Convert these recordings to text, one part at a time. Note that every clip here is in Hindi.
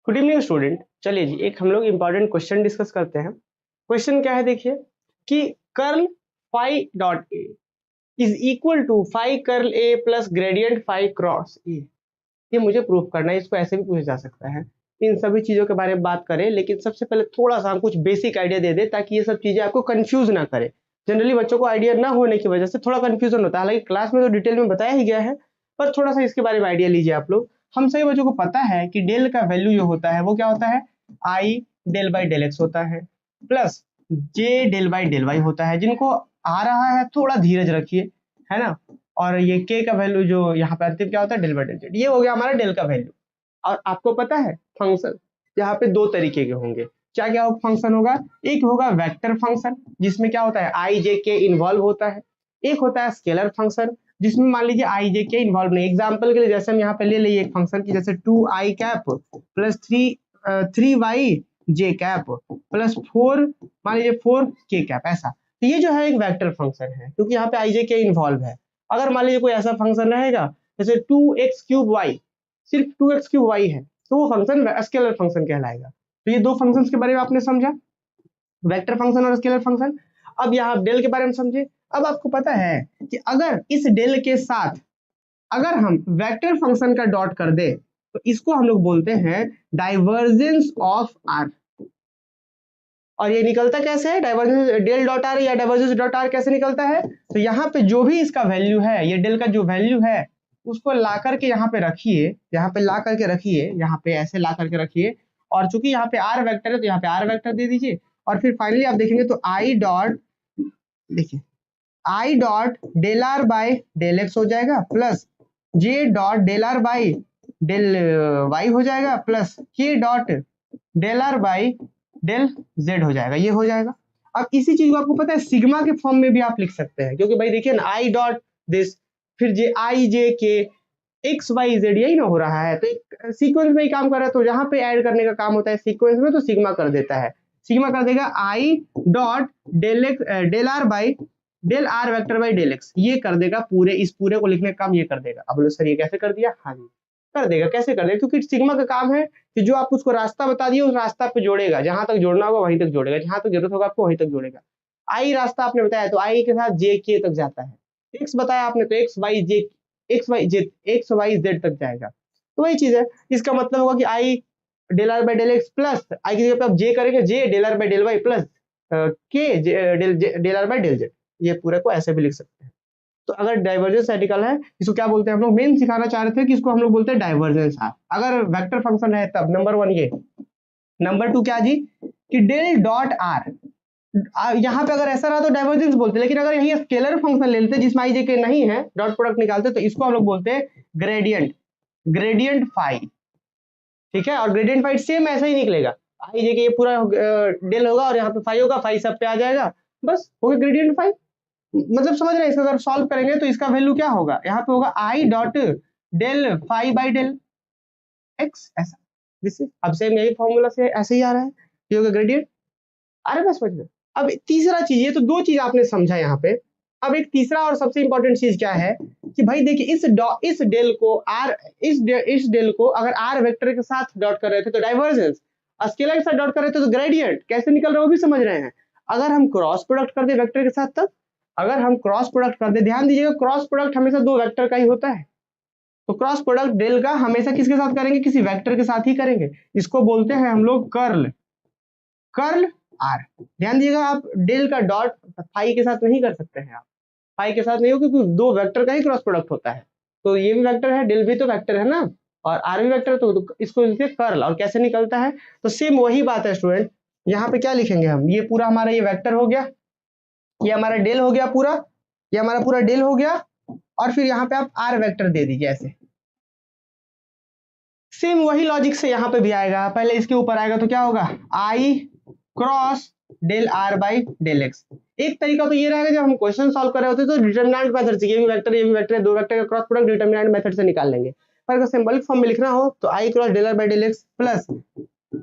Good evening student. चलिए जी एक हम लोग इंपॉर्टेंट क्वेश्चन डिस्कस करते हैं। क्वेश्चन क्या है देखिए कि curl phi dot A is equal to phi curl A plus gradient phi cross A. ये मुझे प्रूफ करना है, इसको ऐसे भी पूछा जा सकता है। इन सभी चीजों के बारे में बात करें, लेकिन सबसे पहले थोड़ा सा हम कुछ बेसिक आइडिया दे दे ताकि ये सब चीजें आपको कंफ्यूज ना करे। जनरली बच्चों को आइडिया ना होने की वजह से थोड़ा कंफ्यूजन होता है, हालांकि क्लास में तो डिटेल में बताया ही गया है, पर थोड़ा सा इसके बारे में आइडिया लीजिए आप लोग। हम सभी बच्चों को पता है कि डेल का वैल्यू जो होता है वो क्या होता है, i del by del x होता है plus j del by del y होता है। जिनको आ रहा है थोड़ा धीरज रखिए, है ना। और ये के का वैल्यू जो यहाँ पे अंतिम क्या होता है, डेल बाई डेल जेड। ये हो गया हमारा डेल का वैल्यू। और आपको पता है फंक्शन यहाँ पे दो तरीके के होंगे। क्या क्या फंक्शन होगा, एक होगा वेक्टर फंक्शन जिसमें क्या होता है आई जे के इन्वॉल्व होता है। एक होता है स्केलर फंक्शन जिसमें मान लीजिए आई जे के इन्वॉल्व नहीं। एग्जाम्पल के लिए जैसे हम यहाँ पे ले लिए एक फंक्शन की, जैसे 2i कैप प्लस 3y जे कैप प्लस 4 मान लीजिए 4k कैप, ऐसा। तो ये जो है एक वेक्टर फंक्शन है क्योंकि यहाँ पे आई जे के इन्वॉल्व है। अगर मान लीजिए कोई ऐसा फंक्शन रहेगा जैसे 2x³ y, सिर्फ 2x³ y है, तो वो फंक्शन स्केलर फंक्शन कहलाएगा। तो ये दो फंक्शंस के बारे में आपने समझा, वेक्टर फंक्शन और स्केलर फंक्शन। अब यहाँ डेल के बारे में समझे। अब आपको पता है कि अगर इस डेल के साथ अगर हम वेक्टर फंक्शन का डॉट कर दे तो इसको हम लोग बोलते हैं डाइवर्जेंस ऑफ आर। और ये निकलता कैसे है, डाइवर्जेंस डेल डॉट आर या डाइवर्जेंस डॉट आर कैसे निकलता है। तो यहाँ पे जो भी इसका वैल्यू है, ये डेल का जो वैल्यू है उसको ला करके यहाँ पे रखिए, यहाँ पे ला करके रखिए, यहाँ पे ऐसे ला करके रखिए। और चूंकि यहाँ पे आर वेक्टर है तो यहाँ पे आर वेक्टर दे दीजिए। और फिर फाइनली आप देखेंगे तो आई डॉट, देखिए i dot del r by del x हो जाएगा plus j dot del r by del y हो जाएगा plus k dot del r by del z हो जाएगा, ये हो जाएगा। अब इसी चीज को आपको पता है सिग्मा के फॉर्म में भी आप लिख सकते हैं, क्योंकि भाई देखिए ना आई डॉट दिस फिर जे आई जे के एक्स वाई जेड, यही ना हो रहा है। तो एक सीक्वेंस में ही काम कर रहा है, तो जहां पे ऐड करने का काम होता है सीक्वेंस में तो सिग्मा कर देता है। सिग्मा कर देगा i dot del x del r by del r vector by del x, ये कर देगा। पूरे इस पूरे को लिखने का काम ये कर देगा। अब बोलो सर ये कैसे कर दिया, हाँ जी कर देगा। कैसे कर देगा, क्योंकि सिग्मा का काम है कि जो आप उसको रास्ता बता दिए उस रास्ता पे जोड़ेगा, जहां तक जोड़ना होगा वहीं तक जोड़ेगा, जहां तक जरूरत होगा आपको वहीं तक जोड़ेगा। आई रास्ता आपने बताया तो आई के साथ जे के तक जाता है। एक्स बताया आपने तो एक्स वाई जेड तक जाएगा। तो वही चीज है, इसका मतलब होगा कि i del r by del x plus i की जगह पे आप जे करेंगे j del r by del y plus k del r by del z. ये पूरे को ऐसे भी लिख सकते हैं। तो अगर डाइवर्जेंस आर्टिकल है इसको क्या बोलते हैं हम लोग, मेन सिखाना चाह रहे थे कि इसको हम लोग बोलते हैं डाइवर्जेंस आर। अगर वेक्टर फंक्शन है तब नंबर 1 ये। नंबर 2 क्या जी कि डेल डॉट आर, यहाँ पे अगर ऐसा रहा तो डाइवर्जेंस बोलते, लेकिन अगर यही स्केलर फंक्शन ले लेते जिसमें आई जे के नहीं है, डॉट प्रोडक्ट निकालते, तो इसको हम लोग बोलते हैं ग्रेडियंट फाई। ठीक है, और ग्रेडियंट फाई सेम ऐसा ही निकलेगा। आई जे के ये पूरा डेल होगा और यहाँ पे फाई होगा, फाई सब पे आ जाएगा, बस हो गया ग्रेडियंट फाई। मतलब समझ रहे हैं, इसका अगर सॉल्व करेंगे तो इसका वैल्यू क्या होगा, यहाँ पे होगा i dot del phi by del x, ऐसा। अब सेम यही फॉर्मूला से ऐसे ही आ रहा है, ये होगा ग्रेडियंट। अरे बस समझ में। अब तीसरा चीज, ये तो दो चीज आपने समझा यहाँ पे। अब एक तीसरा और सबसे इंपॉर्टेंट चीज क्या है कि भाई देखिए इस डेल को आर, इस डेल को अगर आर वेक्टर के साथ डॉट कर रहे थे तो डाइवर्जेंस, स्केलर के साथ डॉट कर रहे थे तो ग्रेडियंट। कैसे निकल रहा है वो भी समझ रहे हैं। अगर हम क्रॉस प्रोडक्ट कर दे वेक्टर के साथ तब, अगर हम क्रॉस प्रोडक्ट कर दे, ध्यान दीजिएगा क्रॉस प्रोडक्ट हमेशा दो वेक्टर का ही होता है। तो क्रॉस प्रोडक्ट डेल का हमेशा किसके साथ करेंगे, किसी वेक्टर के साथ ही करेंगे। इसको बोलते हैं हम लोग कर्ल आर। ध्यान दीजिएगा, आप डेल का डॉट फाई के साथ नहीं कर सकते हैं, आप फाई के साथ नहीं हो, क्योंकि दो वेक्टर का ही क्रॉस प्रोडक्ट होता है। तो ये भी वेक्टर है, डेल भी तो वेक्टर है ना, और आर भी वेक्टर है, तो इसको लिखते कर्ल। और कैसे निकलता है, तो सेम वही बात है स्टूडेंट। यहाँ पे क्या लिखेंगे हम, ये पूरा हमारा ये वेक्टर हो गया, ये हमारा डेल हो गया पूरा, ये हमारा पूरा डेल हो गया, और फिर यहाँ पे आप आर वेक्टर दे दीजिए ऐसे। सेम वही लॉजिक से यहाँ पे भी आएगा, पहले इसके ऊपर आएगा तो क्या होगा, i cross del r by del x. एक तरीका तो ये रहेगा, जब हम क्वेश्चन सॉल्व कर रहे होते तो डिटरमिनेंट मेथड से, ये भी वेक्टर है, दो वेक्टर का क्रॉस प्रोडक्ट डिटरमिनेंट मेथड से निकाल लेंगे। पर अगर सिंबॉलिक फॉर्म में लिखना हो तो i cross del r by del x plus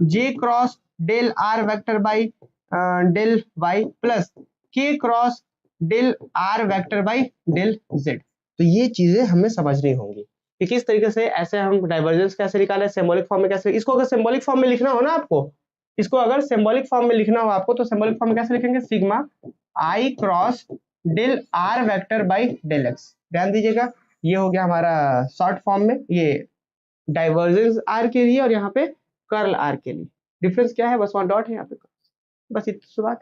j cross del r vector by del y plus k cross del r vector by del z. तो ये चीजें हमें समझनी होंगी। कि किस तरीके से ऐसे हम डाइवर्जेंस कैसे निकालें, सिंबॉलिक फॉर्म में कैसे। इसको अगर सिंबॉलिक फॉर्म में लिखना हो ना आपको, इसको अगर सिंबॉलिक फॉर्म में लिखना हो आपको, तो सिंबॉलिक फॉर्म में कैसे लिखेंगे, sigma i cross del r vector by del x. ध्यान दीजिएगा, ये हो गया हमारा शॉर्ट फॉर्म में, ये डाइवर्जेंस आर के लिए और यहाँ पे कर्ल आर के लिए। डिफरेंस क्या है, बस वहां डॉट है यहाँ पे, बस इतनी सी बात।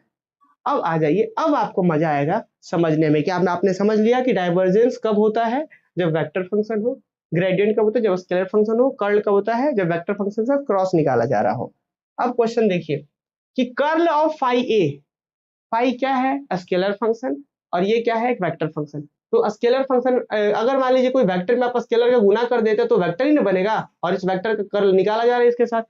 अब आ जाइए, अब आपको मजा आएगा समझने में कि आपने समझ लिया कि डाइवर्जेंस कब होता है, जब वेक्टर फंक्शन हो, ग्रेडियंट कब होता है जब स्केलर फंक्शन हो, कर्ल कब होता है जब वेक्टर फंक्शन से क्रॉस निकाला जा रहा हो। अब क्वेश्चन देखिए कि curl of phi A, phi क्या है, स्केलर फंक्शन, और ये क्या है, एक वेक्टर फंक्शन। तो स्केलर फंक्शन अगर मान लीजिए कोई वेक्टर में आप स्केलर का गुना कर देते तो वेक्टर ही ना बनेगा, और इस वेक्टर का कर्ल निकाला जा रहा है इसके साथ।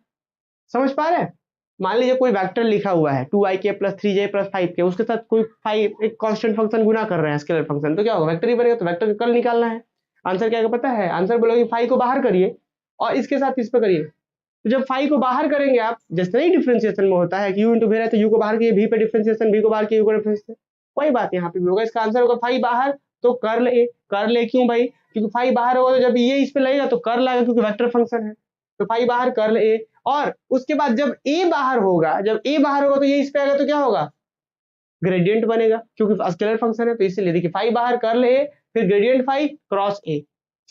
समझ पा रहे हैं, मान लीजिए कोई वेक्टर लिखा हुआ है 2ik plus 3j plus 5k, उसके साथ कोई 5 एक कांस्टेंट फंक्शन गुना कर रहे हैं स्केलर फंक्शन, तो क्या होगा, वेक्टर ही बनेगा। तो वेक्टर का कर्ल निकालना है। आंसर क्या पता है, आंसर बोलोगे 5 को बाहर करिए और इसके साथ इस पे करिए। तो जब 5 को बाहर करेंगे आप, जैसे नहीं डिफरेंशिएशन में होता है कि u इंटू v है तो u को बाहर किए, v पे डिफरेंशिएशन, v को बाहर किए, u को डिफरेंशिएशन, वही बात यहाँ पे भी होगा। इसका आंसर होगा 5 बाहर तो कर्ल ए। कर्ल ए क्यों भाई, क्योंकि 5 बाहर होगा तो जब ये इस पे लगेगा तो कर्ल आएगा, क्योंकि वेक्टर फंक्शन है। तो 5 बाहर कर्ल ए, और उसके बाद जब a बाहर होगा, जब a बाहर होगा तो ये इस पे आएगा तो क्या होगा, ग्रेडियंट बनेगा, क्योंकि स्केलर फंक्शन है। तो इसलिए देखिए 5 बाहर कर्ल ए, फिर ग्रेडियंट 5 क्रॉस ए।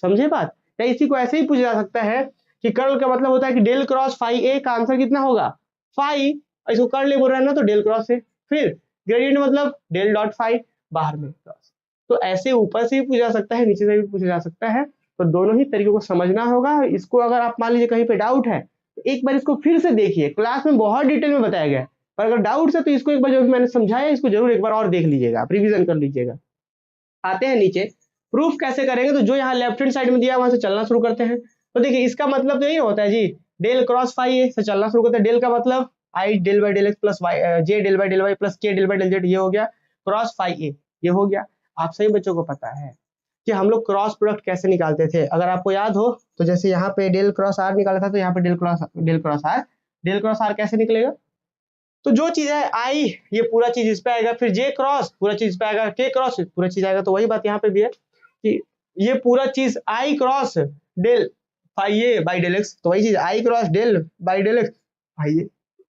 समझे बात। या इसी को ऐसे ही पूछा जा सकता है कि कर्ल का मतलब होता है कि डेल क्रॉस फाई ए का आंसर कितना होगा, फाई, इसको कर्ल ए बोल रहा है ना तो डेल क्रॉस ए, फिर ग्रेडियंट मतलब डेल डॉट फाई, बाहर में क्रॉस। तो ऐसे ऊपर से भी पूछा जा सकता है, नीचे से भी पूछा जा सकता है। तो दोनों ही तरीकों को समझना होगा। इसको अगर आप मान लीजिए कहीं पे डाउट है तो एक बार इसको फिर से देखिए, क्लास में बहुत डिटेल में बताया गया है, पर अगर डाउट है तो इसको एक बार जो भी मैंने समझाया इसको जरूर एक बार और देख लीजिएगा, आप रिवीजन कर लीजिएगा। आते हैं नीचे, प्रूफ कैसे करेंगे। तो जो यहाँ लेफ्ट हैंड साइड में दिया वहां से चलना शुरू करते हैं। तो देखिए इसका मतलब तो यही होता है जी, डेल क्रॉस फाई ए से चलना शुरू करते हैं। डेल का मतलब i del by del x plus y, j del by del y plus k del by del z, ये हो गया क्रॉस फाई ए, ये हो गया। आप सभी बच्चों को पता है कि हम लोग क्रॉस प्रोडक्ट कैसे निकालते थे, अगर आपको याद हो तो जैसे यहाँ पे डेल क्रॉस आर निकाला था, तो यहाँ पे डेल क्रॉस आर कैसे निकलेगा। तो जो चीज है आई, ये पूरा चीज इस पे आएगा, फिर जे क्रॉस पूरा चीज इस पे आएगा, के क्रॉस पूरा चीज आएगा। तो वही बात यहाँ पे भी है कि ये पूरा चीज i cross del phi A by del x, तो वही चीज i cross del by del x phi A,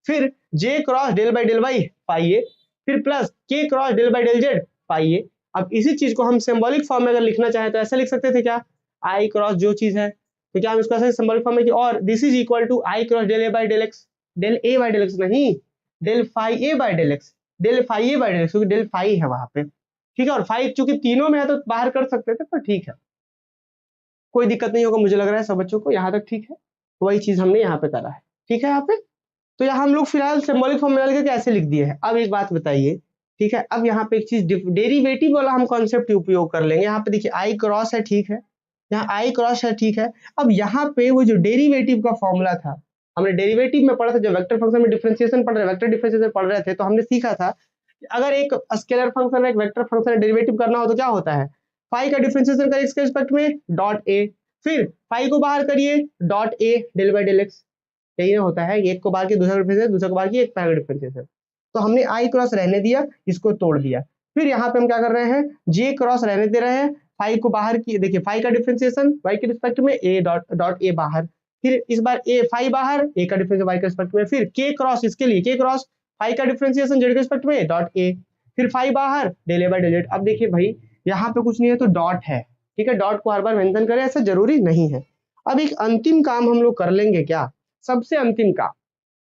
फिर j cross del by del y phi A, फिर plus k cross del by del z phi A. अब इसी चीज को हम सिंबॉलिक फॉर्म में अगर लिखना चाहें तो ऐसे लिख सकते थे क्या, आई क्रॉस जो चीज है, तो क्या हम इसको ऐसे सिंबॉलिक फॉर्म में कि और this is equal to i cross del A by del x, del A by del x नहीं, del phi A by del x, del phi A by del x, क्योंकि डेल फाई है वहां पे, ठीक है। और फाई चूंकि तीनों में है तो बाहर कर सकते थे, पर ठीक है, कोई दिक्कत नहीं होगा मुझे लग रहा है सब बच्चों को यहाँ तक ठीक है। तो वही चीज हमने यहाँ पे करा है, ठीक है यहाँ पे। तो यहाँ हम लोग फिलहाल सिंबॉलिक फॉर्म में करके ऐसे लिख दिए हैं। अब एक बात बताइए, ठीक है, अब यहाँ पे एक चीज डेरिवेटिव वाला हम कॉन्सेप्ट उपयोग कर लेंगे। यहाँ पे देखिए आई क्रॉस है, ठीक है, यहाँ आई क्रॉस है, ठीक है। अब यहाँ पे वो जो डेरिवेटिव का फॉर्मूला था, हमने डेरिवेटिव में पढ़ा था, जब वेक्टर फंक्शन में डिफरेंशिएशन पढ़ रहे, वेक्टर डिफरेंशिएशन पढ़ रहे थे, तो हमने सीखा था कि अगर एक स्केलर फंक्शन एक वेक्टर फंक्शन डेरिवेटिव करना हो तो क्या होता है, फाई का डिफरेंशिएशन करिए इसके रिस्पेक्ट में डॉट ए, फिर फाई को बाहर करिए dot A del by del x, यही ना होता है, एक को बाहर की दूसरा डिफरेंशिएशन, दूसरा को बाहर की एक पैरा डिफरेंशिएशन। तो हमने आई क्रॉस रहने दिया, इसको तोड़ दिया। फिर यहाँ पे हम क्या कर रहे हैं, जे क्रॉस रहने दे रहे हैं, फाई को बाहर की, देखिए फाई का डिफरेंशिएशन वाई के रिस्पेक्ट में ए डॉट ए बाहर, फिर इस बार ए फाई बाहर, ए का डिफरेंशिएशन वाई के रिस्पेक्ट में, फिर के क्रॉस, इसके लिए के क्रॉस फाई का डिफरेंशिएशन जेड के रिस्पेक्ट में डॉट ए, फिर फाई बाहर del A by del z. अब देखिए भाई यहाँ पे कुछ नहीं है तो डॉट है, ठीक है, डॉट को हर बार मेंशन करें ऐसा जरूरी नहीं है। अब एक अंतिम काम हम लोग कर लेंगे, क्या, सबसे अंतिम काम,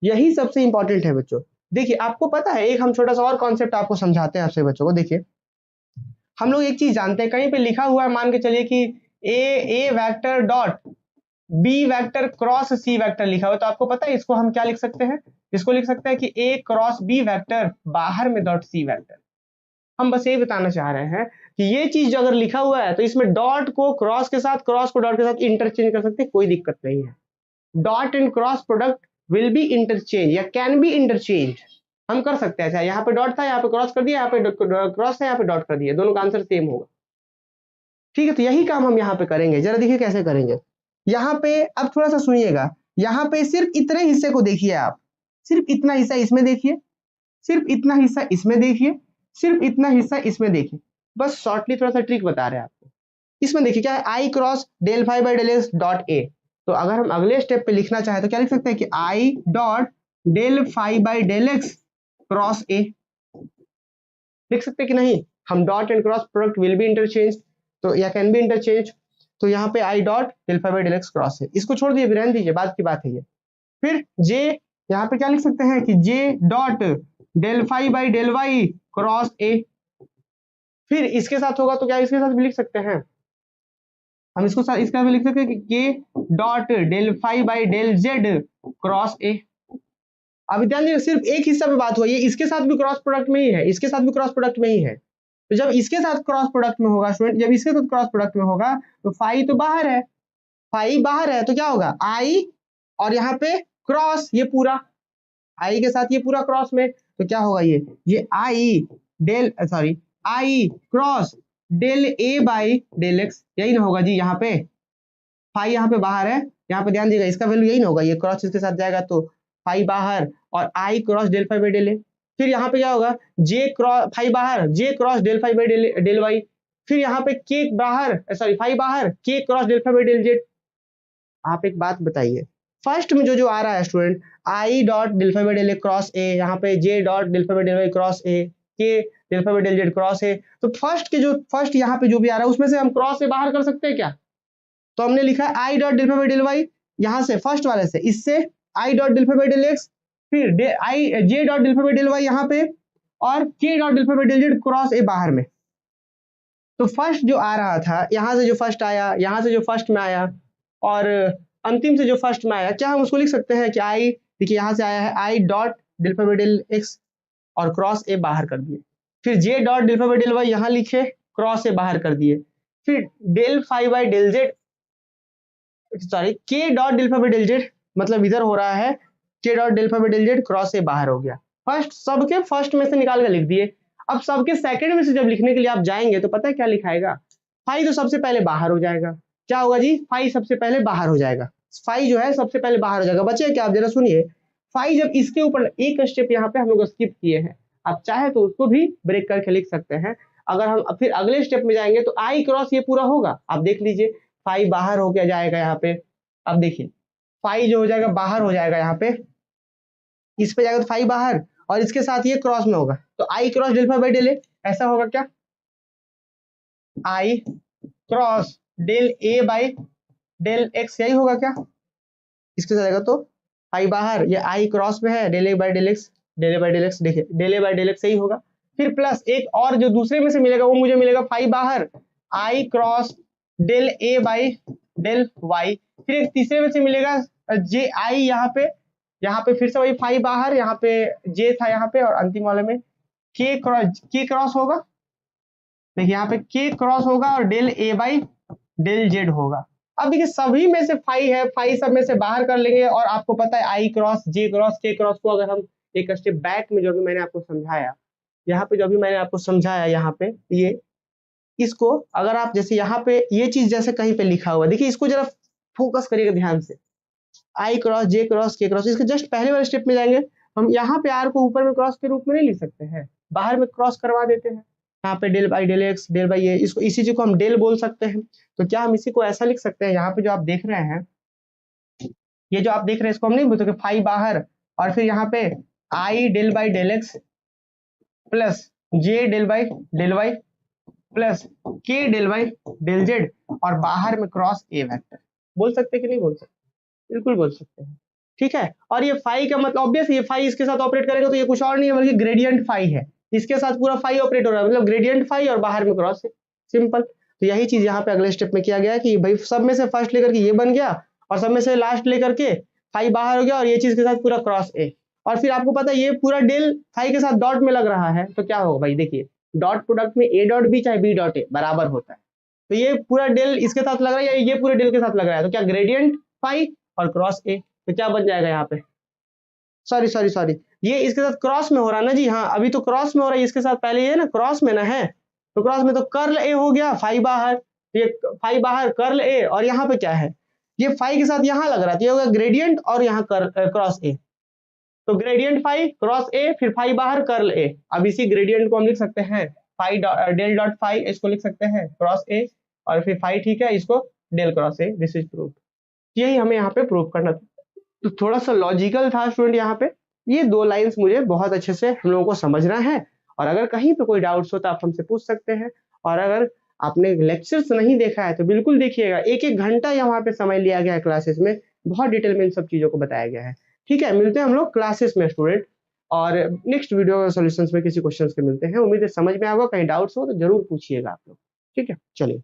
यही सबसे इंपॉर्टेंट है बच्चों। देखिए आपको पता है, एक हम छोटा सा और कॉन्सेप्ट आपको समझाते हैं आपसे बच्चों को। देखिए हम लोग एक चीज जानते हैं, कहीं पे लिखा हुआ है, मान के चलिए कि A vector dot B vector cross C vector लिखा हुआ है, तो आपको पता है इसको हम क्या लिख सकते हैं, इसको लिख सकते हैं कि ए क्रॉस बी वेक्टर बाहर में डॉट सी वेक्टर। हम बस ये बताना चाह रहे हैं कि ये चीज अगर लिखा हुआ है तो इसमें डॉट को क्रॉस के साथ, क्रॉस को डॉट के साथ इंटरचेंज कर सकते हैं, कोई दिक्कत नहीं है। Dot and cross product will be interchange या कैन बी इंटरचेंज, हम कर सकते हैं। अच्छा यहाँ पे डॉट था, यहाँ पे क्रॉस कर दिया, यहाँ पे क्रॉस था, यहाँ पे डॉट कर दिया, दोनों का आंसर सेम होगा, ठीक है। तो यही काम हम यहाँ पे करेंगे, जरा देखिए कैसे करेंगे। यहाँ पे अब थोड़ा सा सुनिएगा, यहाँ पे सिर्फ इतने हिस्से को देखिए आप, सिर्फ इतना हिस्सा इसमें देखिए, सिर्फ इतना हिस्सा इसमें देखिए, सिर्फ इतना हिस्सा इसमें देखिए, बस शॉर्टली थोड़ा सा ट्रिक बता रहे हैं आपको। इसमें देखिए क्या है, i cross del phi by del x dot A. तो अगर हम अगले स्टेप पे लिखना चाहें तो क्या लिख सकते हैं कि i dot del phi by del x cross A, लिख सकते हैं कि नहीं। हम dot and cross product will be interchange, तो या कैन बी इंटरचेंज। तो यहाँ पे i dot del phi by del x cross है, इसको छोड़ दिए, रहने दीजिए, बाद की बात है ये। फिर जे, यहाँ पे क्या लिख सकते हैं कि j dot del phi by del y cross A. फिर इसके साथ होगा तो क्या इसके साथ भी लिख सकते हैं, हम इसको साथ इसका भी लिख सकते हैं कि k dot del phi by del z cross A. अब ध्यान दीजिए, सिर्फ एक हिस्सा पे बात हुई है, इसके साथ भी क्रॉस प्रोडक्ट में ही है, इसके साथ भी क्रॉस प्रोडक्ट में ही है। तो जब इसके साथ क्रॉस प्रोडक्ट में होगा स्टूडेंट, जब इसके साथ क्रॉस प्रोडक्ट में होगा तो फाई तो बाहर है, फाई बाहर है तो क्या होगा आई, और यहाँ पे क्रॉस ये पूरा आई के साथ ये पूरा क्रॉस में, तो क्या होगा ये i del sorry i cross del A by del x, यही ना होगा जी। यहाँ पे फाई यहाँ पे बाहर है, यहाँ पे ध्यान दीजिएगा इसका वैल्यू यही ना होगा, ये क्रॉस इसके साथ जाएगा तो फाई बाहर और i cross del phi by del a. फिर यहाँ पे क्या होगा, j cross phi bar, j cross del phi by del y. फिर यहाँ पे k bar sorry phi bar, k cross del phi by del z. आप एक बात बताइए, फर्स्ट में जो आ रहा है student, i dot del phi by del a cross a, यहाँ पे j dot del phi by del y cross a, k del phi by del z cross a. तो फर्स्ट यहाँ पे जो भी आ रहा है उसमें से हम क्रॉस से बाहर कर सकते हैं क्या, तो हमने लिखा है i dot del phi by del y, यहाँ से फर्स्ट वाले से, इससे i dot del phi by del x, फिर i j dot del phi by del y यहाँ पे, और k dot del phi by del z cross a बाहर में। तो फर्स्ट जो आ रहा था, यहाँ से जो फर्स्ट आया, यहाँ से जो फर्स्ट में आया, और अंतिम से जो फर्स्ट में आया, क्या हम उसको लिख सकते हैं कि आई, देखिए यहाँ से आया है i dot del phi by del x और क्रॉस ए बाहर कर दिए। फिर j dot del phi by del y यहाँ लिखे, क्रॉस ए बाहर कर दिए। फिर del phi by del z sorry k dot del phi by del z, मतलब इधर हो रहा है k dot del phi by del z cross a बाहर हो गया। फर्स्ट सबके फर्स्ट में से निकाल कर लिख दिए। अब सबके सेकंड में से जब लिखने के लिए आप जाएंगे तो पता है क्या लिखाएगा, फाई तो सबसे पहले बाहर हो जाएगा। क्या होगा जी, फाई सबसे पहले बाहर हो जाएगा, फाई जो है सबसे पहले बाहर हो जाएगा। बचे क्या, आप जरा सुनिए, फाई जब इसके ऊपर एक स्टेप यहाँ पे हम लोग स्किप किए हैं, आप चाहे तो उसको भी ब्रेक करके लिख सकते हैं। अगर हम फिर अगले स्टेप में जाएंगे तो आई क्रॉस ये पूरा होगा, आप देख लीजिए फाई बाहर हो गया जाएगा यहाँ पे। अब देखिए फाई जो हो जाएगा बाहर हो जाएगा, यहाँ पे इस पे जाएगा तो फाई बाहर, और इसके साथ ये क्रॉस में होगा तो i cross del phi by del a, ऐसा होगा क्या, i cross del A by del x, यही होगा क्या, इसके साथ जाएगा तो फाई बाहर, ये आई क्रॉस में है, del A by del x, del A by del x, देखिए del A by del x सही होगा। फिर प्लस एक और जो दूसरे में से मिलेगा वो मुझे मिलेगा phi bar, i cross del A by del y. फिर एक तीसरे में से मिलेगा जे आई, यहाँ पे फिर से वही फाई बाहर, यहाँ पे जे था यहाँ पे, और अंतिम वाले में के क्रॉस होगा, देखिए यहाँ पे के क्रॉस होगा और del A by del z होगा। अब देखिए सभी में से फाई है, फाई सब में से बाहर कर लेंगे, और आपको पता है आई क्रॉस जे क्रॉस के क्रॉस को अगर हम एक स्टेप बैक में जो भी मैंने आपको समझाया, यहाँ पे जो भी मैंने आपको समझाया, यहाँ पे ये इसको अगर आप जैसे यहाँ पे ये चीज जैसे कहीं पे लिखा हुआ, देखिए इसको जरा फोकस करिएगा ध्यान से, आई क्रॉस जे क्रॉस के क्रॉस, इसके जस्ट पहले वाले स्टेप में जाएंगे, हम यहाँ पे आर को ऊपर में क्रॉस के रूप में नहीं लिख सकते हैं, बाहर में क्रॉस करवा देते हैं। यहाँ पे del by del x, del by ये, इसको इसी चीज को हम डेल बोल सकते हैं। तो क्या हम इसी को ऐसा लिख सकते हैं, यहाँ पे जो आप देख रहे हैं, ये जो आप देख रहे हैं इसको हम नहीं बोलते फाई बाहर, और फिर यहाँ पे i del by del x plus j del by del y plus k del y del z, और बाहर में क्रॉस ए वेक्टर, बोल सकते हैं कि नहीं बोल सकते, बिल्कुल बोल सकते हैं, ठीक है। और ये फाई का मतलब ऑब्वियस, ये फाई इसके साथ ऑपरेट करेगा तो ये कुछ और नहीं है बल्कि ग्रेडियंट फाई है, इसके साथ पूरा फाई ऑपरेट हो रहा है, मतलब ग्रेडियंट फाई और बाहर में क्रॉस है, सिंपल। तो यही चीज यहाँ पे अगले स्टेप में किया गया कि भाई सब में से फर्स्ट लेकर के ये बन गया, और सब में से लास्ट लेकर के फाई बाहर हो गया, और ये चीज के साथ पूरा क्रॉस ए, और फिर आपको पता है ये पूरा डेल फाई के साथ डॉट में लग रहा है, तो क्या होगा भाई, देखिए डॉट प्रोडक्ट में ए डॉट बी चाहे बी डॉट ए बराबर होता है, तो ये पूरा डेल इसके साथ लग रहा है या ये पूरे डेल के साथ लग रहा है, तो क्या ग्रेडियंट फाई और क्रॉस ए, तो क्या बन जाएगा यहाँ पे, सॉरी ये इसके साथ क्रॉस में हो रहा है ना जी, हाँ अभी तो क्रॉस में हो रहा है, इसके साथ पहले ये ना क्रॉस में ना है, तो क्रॉस में तो कर्ल ए हो गया, फाई बाहर, ये फाई बाहर कर्ल ए, और यहाँ पे क्या है, ये फाई के साथ यहाँ लग रहा है, तो ये होगा ग्रेडियंट और यहाँ क्रॉस ए, तो ग्रेडियंट फाई क्रॉस ए, फिर फाई बाहर कर्ल ए। अब इसी ग्रेडियंट को हम लिख सकते हैं फाई डेल डॉट फाई, इसको लिख सकते हैं क्रॉस ए, और फिर फाई ठीक है, इसको del cross A, this is proof. यही हमें यहाँ पे प्रूफ करना था। तो थोड़ा सा लॉजिकल था स्टूडेंट यहाँ पे। ये 2 लाइंस मुझे बहुत अच्छे से हम लोगों को समझना है, और अगर कहीं पे कोई डाउट्स हो तो आप हमसे पूछ सकते हैं। और अगर आपने लेक्चर्स नहीं देखा है तो बिल्कुल देखिएगा, 1-1 घंटा यहाँ पे समय लिया गया है क्लासेस में, बहुत डिटेल में इन सब चीजों को बताया गया है। ठीक है, मिलते हैं हम लोग क्लासेस में स्टूडेंट, और नेक्स्ट वीडियो सॉल्यूशंस में किसी क्वेश्चंस के मिलते हैं। उम्मीद है समझ में आएगा, कहीं डाउट्स हो तो जरूर पूछिएगा आप लोग। ठीक है, चलिए।